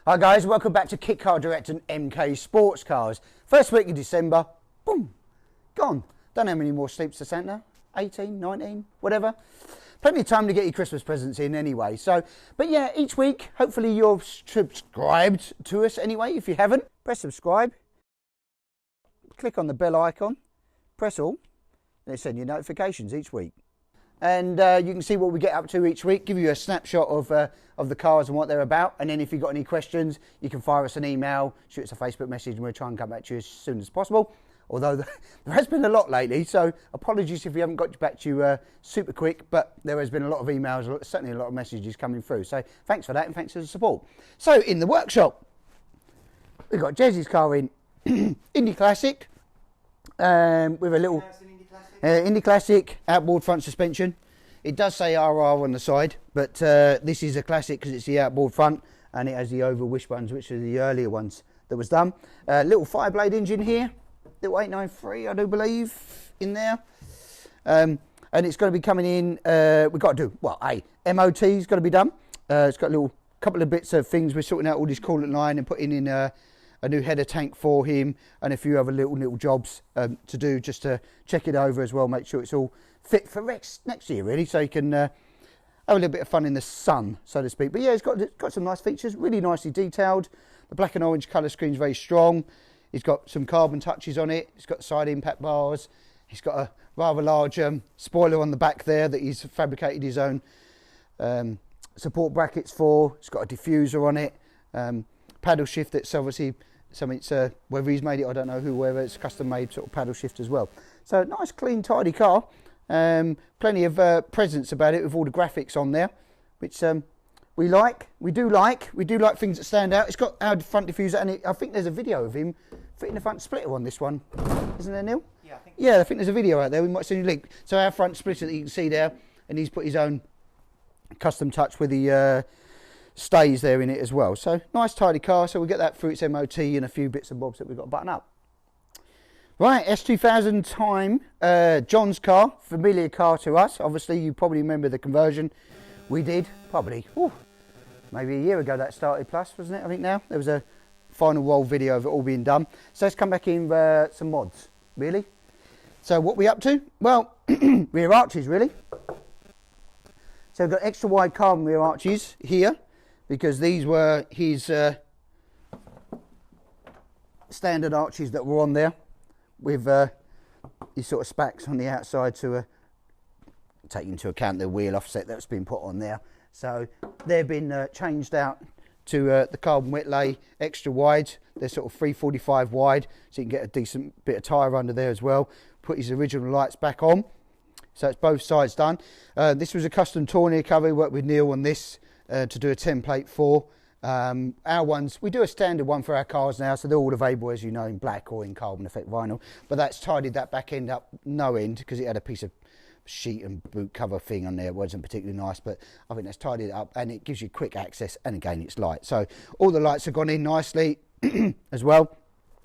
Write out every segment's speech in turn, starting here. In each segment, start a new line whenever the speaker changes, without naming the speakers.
Hi guys, welcome back to Kit Car Direct and MK Sports Cars. First week of December, boom, gone. Don't know how many more sleeps to Santa, 18, 19, whatever. Plenty of time to get your Christmas presents in anyway. So, but yeah, each week, hopefully you're subscribed to us anyway. If you haven't, press subscribe, click on the bell icon, press all, and it'll send you notifications each week. And you can see what we get up to each week, give you a snapshot of the cars and what they're about. And then if you've got any questions, you can fire us an email, shoot us a Facebook message, and we'll try and come back to you as soon as possible. Although there has been a lot lately, so apologies if we haven't got back to you super quick, but there has been a lot of emails, certainly a lot of messages coming through. So thanks for that and thanks for the support. So in the workshop, we've got Jez's car in Indy Classic with a little... Indy Classic, outboard front suspension. It does say RR on the side, but this is a Classic because it's the outboard front and it has the oval wishbones, which are the earlier ones that was done. Little Fireblade engine here, little 893, I do believe, in there. And it's going to be coming in, we've got to do, well, MOT's got to be done. It's got a little couple of bits of things. We're sorting out all this coolant line and putting in a new header tank for him and a few other little jobs to do just to check it over as well, make sure it's all fit for next year really, so you can have a little bit of fun in the sun, so to speak. But yeah, it's got some nice features, really nicely detailed. The black and orange colour scheme's very strong. It's got some carbon touches on it. It's got side impact bars. He's got a rather large spoiler on the back there that he's fabricated his own support brackets for. It's got a diffuser on it. Paddle shift that's obviously something, whether he's made it, I don't know whether it's custom made sort of paddle shift as well. So nice, clean, tidy car. Plenty of presence about it with all the graphics on there, which we like. We do like things that stand out. It's got our front diffuser, and I think there's a video of him fitting the front splitter on this one, isn't there, Neil? Yeah, I think there's a video out there. We might send you a link. So our front splitter that you can see there, and he's put his own custom touch with the stays there in it as well. So nice tidy car. So we get that through its MOT and a few bits and bobs that we've got to button up. Right, S2000 time, John's car, familiar car to us. Obviously you probably remember the conversion we did probably maybe a year ago that started, plus, wasn't it? I think now there was a final roll video of it all being done. So let's come back in some mods, really. So what we up to? Well, rear arches really. So we've got extra wide carbon rear arches here, because these were his standard arches that were on there with his sort of spacks on the outside to take into account the wheel offset that's been put on there. So they've been changed out to the carbon wet lay extra wide. They're sort of 345 wide, so you can get a decent bit of tyre under there as well. Put his original lights back on. So it's both sides done. This was a custom tournier cover. We worked with Neil on this to do a template for. Our ones, we do a standard one for our cars now, so they're all available, as you know, in black or in carbon effect vinyl. But that's tidied that back end up no end, because it had a piece of sheet and boot cover thing on there. It wasn't particularly nice, but I think that's tidied it up, and it gives you quick access, and again it's light. So all the lights have gone in nicely as well.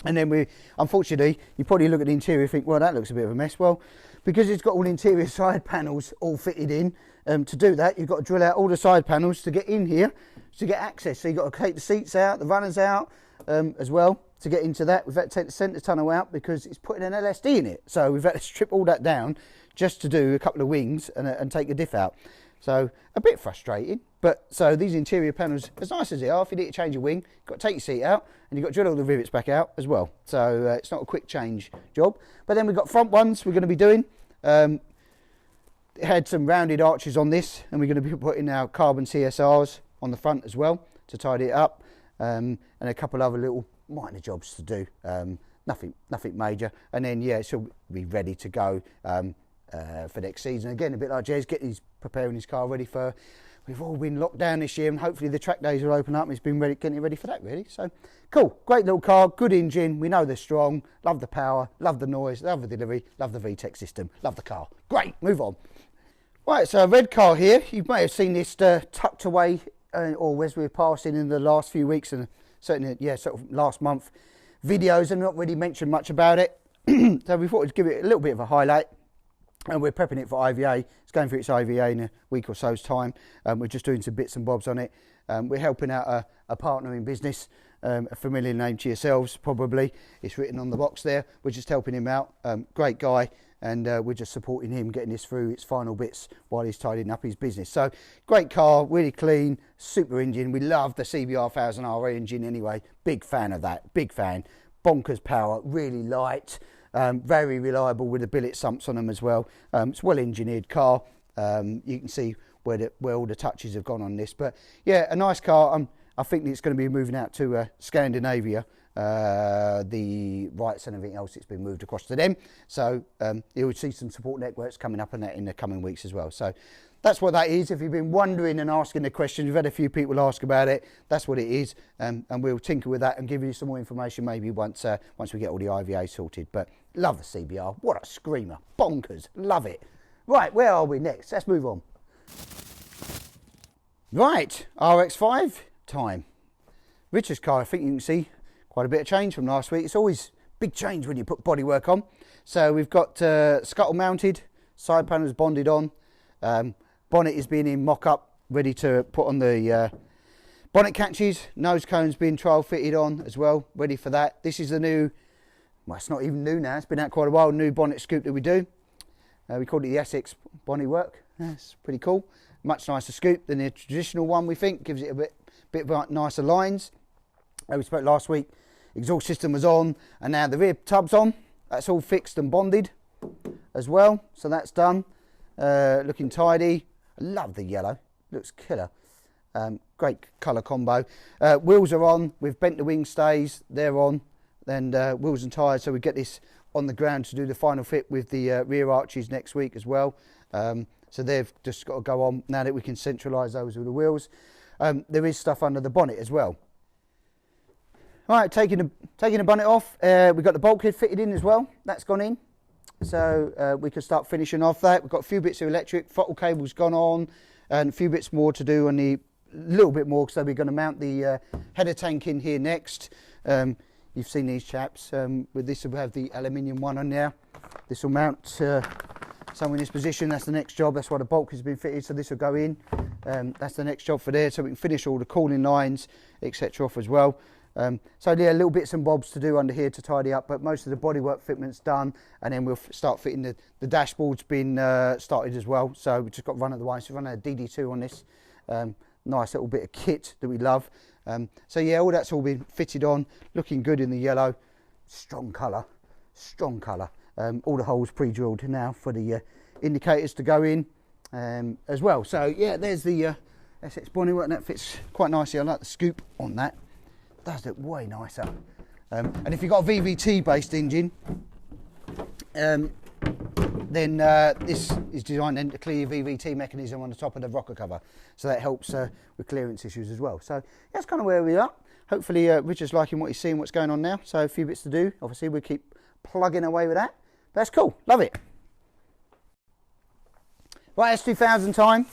And then unfortunately, you probably look at the interior and think, well, that looks a bit of a mess. Well, because it's got all interior side panels all fitted in, to do that, you've got to drill out all the side panels to get in here, to get access. So you've got to take the seats out, the runners out as well, to get into that. We've had to take the centre tunnel out because it's putting an LSD in it. So we've had to strip all that down just to do a couple of wings and take a diff out. So a bit frustrating, but so these interior panels, as nice as they are, if you need to change a wing, you've got to take your seat out and you've got to drill all the rivets back out as well. So it's not a quick change job. But then we've got front ones we're going to be doing. It had some rounded arches on this, and we're going to be putting our carbon CSRs on the front as well to tidy it up, and a couple other little minor jobs to do. Nothing major. And then yeah, she'll be ready to go for next season. Again, a bit like Jez, preparing his car ready for. We've all been locked down this year, and hopefully the track days will open up. And he's been getting ready for that, really. So cool, great little car, good engine. We know they're strong. Love the power, love the noise, love the delivery, love the VTEC system, love the car. Great, move on. Right, so a red car here. You may have seen this tucked away, or as we're passing in the last few weeks, and certainly, yeah, sort of last month videos, and not really mentioned much about it. So we thought we'd give it a little bit of a highlight. and we're prepping it for IVA. It's going through its IVA in a week or so's time. We're just doing some bits and bobs on it. We're helping out a partner in business, a familiar name to yourselves probably. It's written on the box there. We're just helping him out. Great guy, and we're just supporting him getting this through its final bits while he's tidying up his business. So great car, really clean, super engine. We love the CBR 1000RE engine anyway. Big fan of that, big fan. Bonkers power, really light. Very reliable with the billet sumps on them as well. It's a well engineered car. You can see where all the touches have gone on this. But yeah, a nice car. I think it's going to be moving out to Scandinavia. The rights and everything else, it's been moved across to them. So you'll see some support networks coming up on that in the coming weeks as well. So that's what that is. If you've been wondering and asking the questions, we've had a few people ask about it. That's what it is, and we'll tinker with that and give you some more information maybe once we get all the IVA sorted. But love the CBR. What a screamer. Bonkers. Love it. Right, where are we next? Let's move on. Right, RX-5 time. Richard's car, I think you can see quite a bit of change from last week. It's always big change when you put bodywork on. So we've got scuttle mounted, side panels bonded on. Bonnet is being in mock-up, ready to put on the bonnet catches. Nose cones being trial fitted on as well, ready for that. This is the new, well, it's not even new now, it's been out quite a while, new bonnet scoop that we do. We called it the Essex bonnet work. That's pretty cool. Much nicer scoop than the traditional one, we think. Gives it a bit of nicer lines. We spoke last week, exhaust system was on, and now the rear tub's on. That's all fixed and bonded as well, so that's done. Looking tidy. I love the yellow, looks killer. Great colour combo. Wheels are on, we've bent the wing stays, they're on, then wheels and tyres, so we get this on the ground to do the final fit with the rear arches next week as well. So they've just got to go on now that we can centralise those with the wheels. There is stuff under the bonnet as well. Right, taking the bonnet off, we've got the bulkhead fitted in as well. That's gone in. So we can start finishing off that. We've got a few bits of electric, throttle cable's gone on, and a few bits more to do on the, little bit more, so we're going to mount the header tank in here next. You've seen these chaps. With this, we'll have the aluminium one on there. This will mount somewhere in this position. That's the next job. That's why the bulk has been fitted, so this will go in. That's the next job for there, so we can finish all the cooling lines, etc. off as well. So yeah, little bits and bobs to do under here to tidy up, but most of the bodywork fitment's done, and then we'll start fitting the dashboard's been started as well. So we've just got to run at the way. So we're running a DD2 on this. Nice little bit of kit that we love. So yeah, all that's all been fitted on, looking good in the yellow. Strong colour, strong colour. All the holes pre-drilled now for the indicators to go in as well. So yeah, there's the Essex bodywork, and that fits quite nicely. I like the scoop on that. Does look way nicer. And if you've got a VVT based engine, then this is designed then to clear your VVT mechanism on the top of the rocker cover, so that helps with clearance issues as well. So that's kind of where we are. Hopefully Richard's liking what he's seeing, what's going on now. So a few bits to do. Obviously we'll keep plugging away with that. That's cool, love it. Right, S2000 time.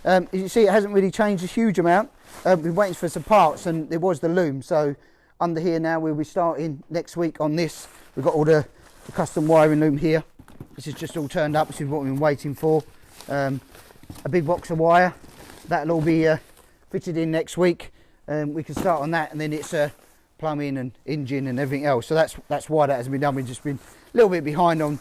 As you see, it hasn't really changed a huge amount. We've been waiting for some parts, and there was the loom. So under here now, we'll be starting next week on this. We've got all the custom wiring loom here. This is just all turned up. This is what we've been waiting for. A big box of wire. That'll all be fitted in next week. We can start on that, and then it's plumbing and engine and everything else. So that's why that hasn't been done. We've just been a little bit behind on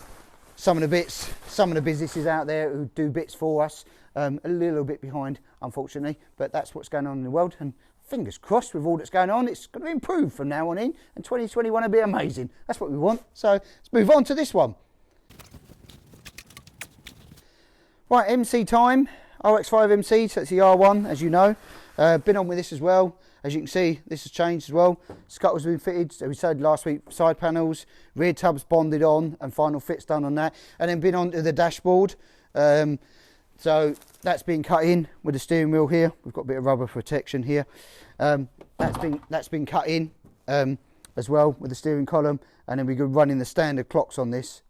some of the bits. Some of the businesses out there who do bits for us. A little bit behind, unfortunately, but that's what's going on in the world, and fingers crossed with all that's going on, it's going to improve from now on in, and 2021 will be amazing. That's what we want. So let's move on to this one. Right, MC time, RX-5 MC, so it's the R1, as you know. Been on with this as well. As you can see, this has changed as well. Scuttle's been fitted, so we said last week, side panels, rear tubs bonded on, and final fits done on that, and then been onto the dashboard. So that's been cut in with the steering wheel here. We've got a bit of rubber protection here. That's been cut in as well with the steering column, and then we go running the standard clocks on this.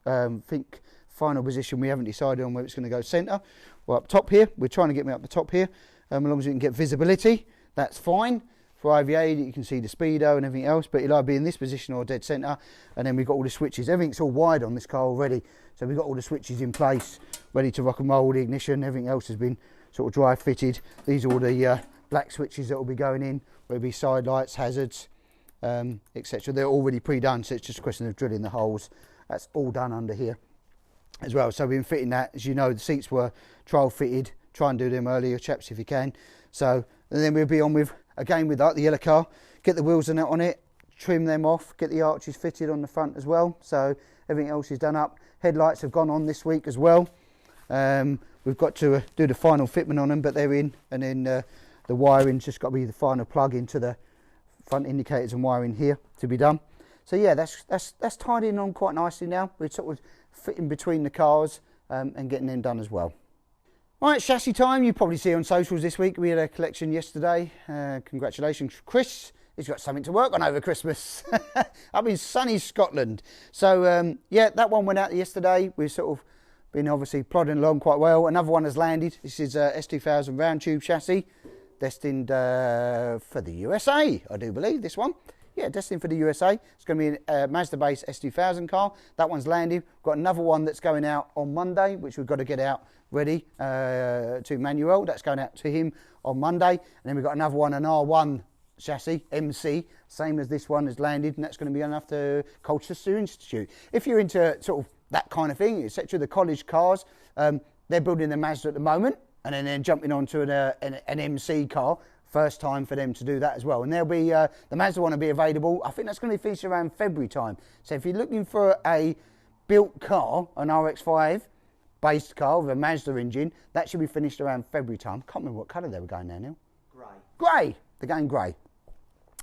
Think final position, we haven't decided on whether it's going to go centre or up top here. We're trying to get me up the top here, as long as we can get visibility. That's fine for IVA that you can see the speedo and everything else, but it'll either be in this position or dead centre. And then we've got all the switches. Everything's all wired on this car already, so we've got all the switches in place, ready to rock and roll. The ignition, everything else has been sort of dry fitted. These are all the black switches that will be going in, whether it be side lights, hazards, etc. They're already pre-done, so it's just a question of drilling the holes. That's all done under here as well. So we've been fitting that. As you know, the seats were trial fitted. Try and do them earlier, chaps, if you can. So, and then we'll be on with, again, with the yellow car, get the wheels and that on it, trim them off, get the arches fitted on the front as well. So everything else is done up. Headlights have gone on this week as well. We've got to do the final fitment on them, but they're in. And then the wiring's just got to be the final plug into the front indicators and wiring here to be done. So yeah, that's tidying on quite nicely now. We're sort of fitting between the cars and getting them done as well. Right, chassis time. You probably see on socials this week. We had a collection yesterday. Congratulations, Chris. He's got something to work on over Christmas. Up in sunny Scotland. So yeah, that one went out yesterday. We've sort of been obviously plodding along quite well. Another one has landed. This is a S2000 round tube chassis, destined for the USA, I do believe, this one. Yeah, destined for the USA. It's going to be a Mazda-based S2000 car. That one's landed. We've got another one that's going out on Monday, which we've got to get out ready to Manuel. That's going out to him on Monday. And then we've got another one, an R1 chassis, MC, same as this one has landed, and that's going to be enough to Colchester Institute. If you're into sort of that kind of thing, etc., the college cars, they're building the Mazda at the moment, and then they're jumping onto an MC car. First time for them to do that as well. And there'll be, the Mazda one will be available. I think that's going to be finished around February time. So if you're looking for a built car, an RX-5 based car with a Mazda engine, that should be finished around February time. Can't remember what colour they were going now, Neil.
Grey.
Grey. They're going grey.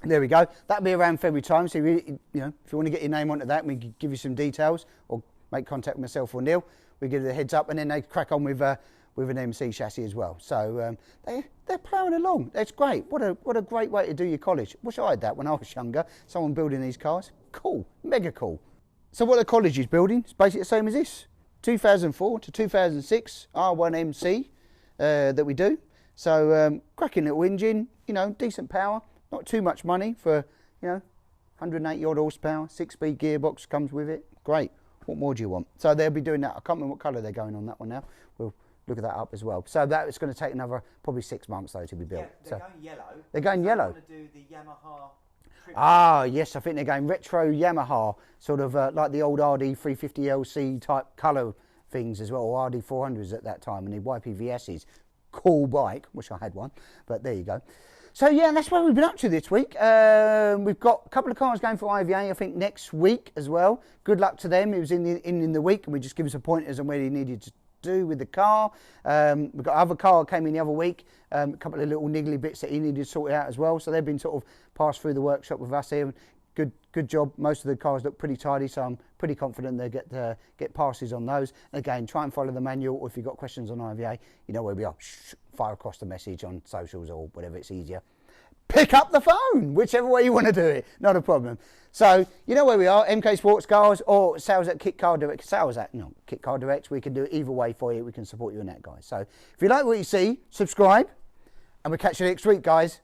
There we go. That'll be around February time. So if you want to get your name onto that, we can give you some details or make contact with myself or Neil. We give you the heads up, and then they crack on with an MC chassis as well. So they're ploughing along. That's great. What a great way to do your college. Wish I had that when I was younger. Someone building these cars. Cool. Mega cool. So what the college is building is basically the same as this. 2004 to 2006 R1 MC that we do. So cracking little engine, decent power. Not too much money for, 180 odd horsepower. 6-speed gearbox comes with it. Great. What more do you want? So they'll be doing that. I can't remember what colour they're going on that one now. We'll look at that up as well. So that is going to take another probably 6 months though to be built.
Yeah, they're going yellow.
They're going yellow.
They want to do the Yamaha.
Ah, yes, I think they're going retro Yamaha, sort of like the old RD350LC type colour things as well, or RD400s at that time, and the YPVSs. Cool bike. Wish I had one, but there you go. So yeah, that's where we've been up to this week. We've got a couple of cars going for IVA, I think, next week as well. Good luck to them. It was in the week, and we just give us some pointers on where they needed to do with the car. We've got other car came in the other week, a couple of little niggly bits that he needed to sort out as well. So they've been sort of passed through the workshop with us here. Good job. Most of the cars look pretty tidy, so I'm pretty confident they get passes on those. And again, try and follow the manual, or if you've got questions on IVA, you know where we are. Fire across the message on socials or whatever, it's easier. Pick up the phone, whichever way you want to do it, not a problem. So you know where we are, MK Sportscars or sales at Kit Car Direct. Kit Car Direct. We can do it either way for you. We can support you in that, guys. So if you like what you see, subscribe, and we'll catch you next week, guys.